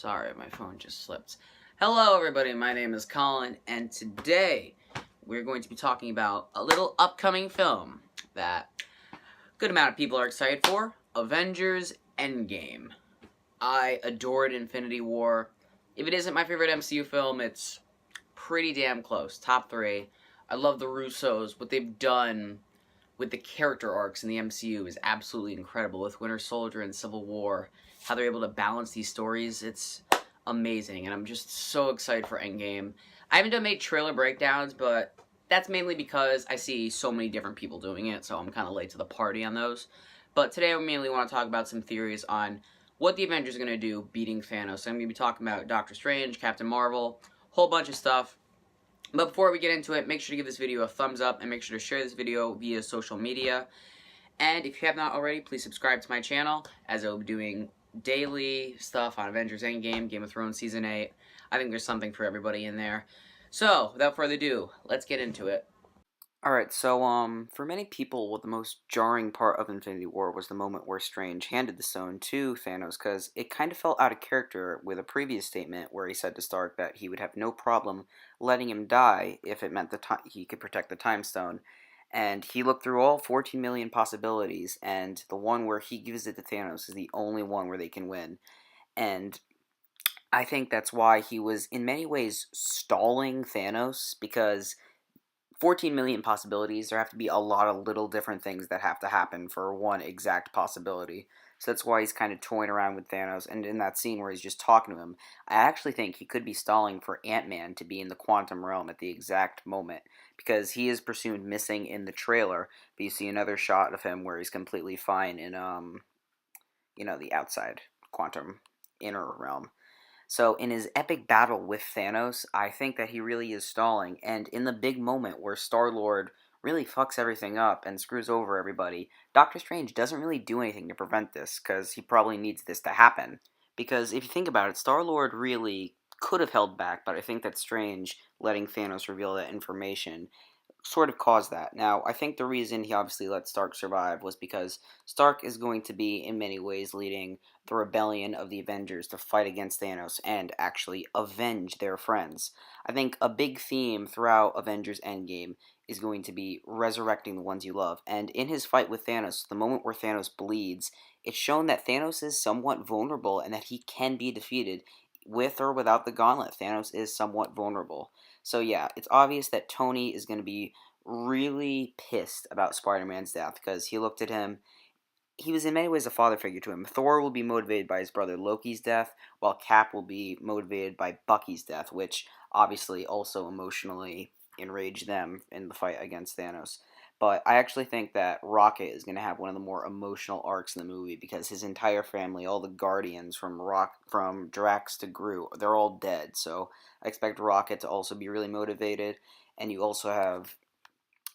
Sorry, my phone just slipped. Hello, everybody. My name is Colin, and today we're going to be talking about a little upcoming film that a good amount of people are excited for, Avengers Endgame. I adored Infinity War. If it isn't my favorite MCU film, it's pretty damn close. Top 3. I love the Russos. What they've done with the character arcs in the MCU is absolutely incredible. With Winter Soldier and Civil War, how they're able to balance these stories, it's amazing. And I'm just so excited for Endgame. I haven't made trailer breakdowns, but that's mainly because I see so many different people doing it, so I'm kind of late to the party on those. But today I mainly want to talk about some theories on what the Avengers are going to do beating Thanos. So I'm going to be talking about Doctor Strange, Captain Marvel, whole bunch of stuff. But before we get into it, make sure to give this video a thumbs up and make sure to share this video via social media. And if you have not already, please subscribe to my channel, as I will be doing daily stuff on Avengers Endgame, Game of Thrones Season 8. I think there's something for everybody in there. So, without further ado, let's get into it. Alright, so, for many people, what the most jarring part of Infinity War was the moment where Strange handed the stone to Thanos, because it kind of felt out of character with a previous statement where he said to Stark that he would have no problem letting him die if it meant he could protect the Time Stone. And he looked through all 14 million possibilities, and the one where he gives it to Thanos is the only one where they can win. And I think that's why he was, in many ways, stalling Thanos, because 14 million possibilities, there have to be a lot of little different things that have to happen for one exact possibility. So that's why he's kind of toying around with Thanos, and in that scene where he's just talking to him, I actually think he could be stalling for Ant-Man to be in the quantum realm at the exact moment, because he is presumed missing in the trailer, but you see another shot of him where he's completely fine in, the outside quantum inner realm. So in his epic battle with Thanos, I think that he really is stalling, and in the big moment where Star-Lord really fucks everything up and screws over everybody, Doctor Strange doesn't really do anything to prevent this, because he probably needs this to happen. Because if you think about it, Star-Lord really could have held back, but I think that Strange letting Thanos reveal that information sort of caused that. Now, I think the reason he obviously let Stark survive was because Stark is going to be, in many ways, leading the rebellion of the Avengers to fight against Thanos and actually avenge their friends. I think a big theme throughout Avengers Endgame is going to be resurrecting the ones you love. And in his fight with Thanos, the moment where Thanos bleeds, it's shown that Thanos is somewhat vulnerable and that he can be defeated. With or without the gauntlet, Thanos is somewhat vulnerable. So yeah, it's obvious that Tony is going to be really pissed about Spider-Man's death, because he looked at him, he was in many ways a father figure to him. Thor will be motivated by his brother Loki's death, while Cap will be motivated by Bucky's death, which obviously also emotionally enraged them in the fight against Thanos. But I actually think that Rocket is going to have one of the more emotional arcs in the movie, because his entire family, all the Guardians from Drax to Groot, they're all dead. So I expect Rocket to also be really motivated, and you also have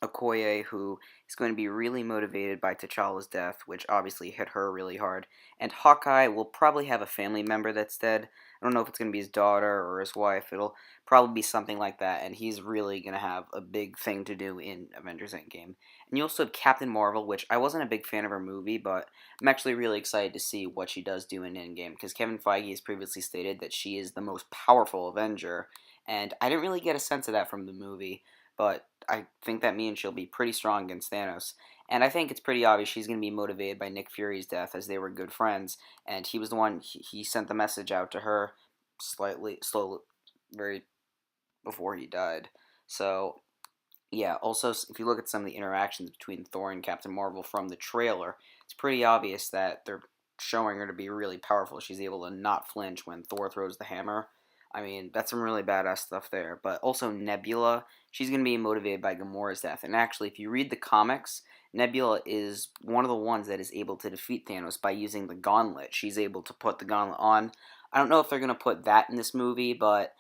Okoye, who is going to be really motivated by T'Challa's death, which obviously hit her really hard. And Hawkeye will probably have a family member that's dead. I don't know if it's going to be his daughter or his wife. It'll probably be something like that, and he's really going to have a big thing to do in Avengers Endgame. And you also have Captain Marvel, which I wasn't a big fan of her movie, but I'm actually really excited to see what she does do in Endgame, because Kevin Feige has previously stated that she is the most powerful Avenger, and I didn't really get a sense of that from the movie. But I think that means she'll be pretty strong against Thanos. And I think it's pretty obvious she's going to be motivated by Nick Fury's death, as they were good friends. And he was the one, he sent the message out to her slowly, very before he died. So, yeah, also, if you look at some of the interactions between Thor and Captain Marvel from the trailer, it's pretty obvious that they're showing her to be really powerful. She's able to not flinch when Thor throws the hammer. I mean, that's some really badass stuff there. But also Nebula, she's going to be motivated by Gamora's death. And actually, if you read the comics, Nebula is one of the ones that is able to defeat Thanos by using the gauntlet. She's able to put the gauntlet on. I don't know if they're going to put that in this movie, but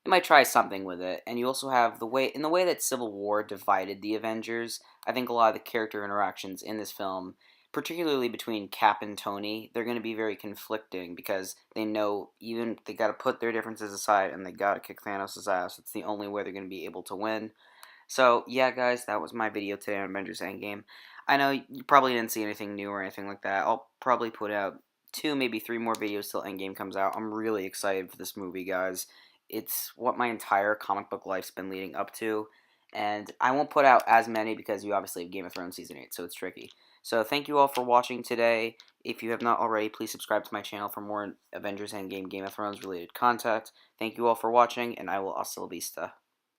they might try something with it. And you also have the way that Civil War divided the Avengers. I think a lot of the character interactions in this film, particularly between Cap and Tony, they're going to be very conflicting, because they know even they got to put their differences aside and they got to kick Thanos' ass. It's the only way they're going to be able to win. So yeah, guys, that was my video today on Avengers Endgame. I know you probably didn't see anything new or anything like that. I'll probably put out 2, maybe 3 more videos till Endgame comes out. I'm really excited for this movie, guys. It's what my entire comic book life's been leading up to, and I won't put out as many because you obviously have Game of Thrones Season 8, so it's tricky. So thank you all for watching today. If you have not already, please subscribe to my channel for more Avengers Endgame Game of Thrones related content. Thank you all for watching, and I will hasta la vista.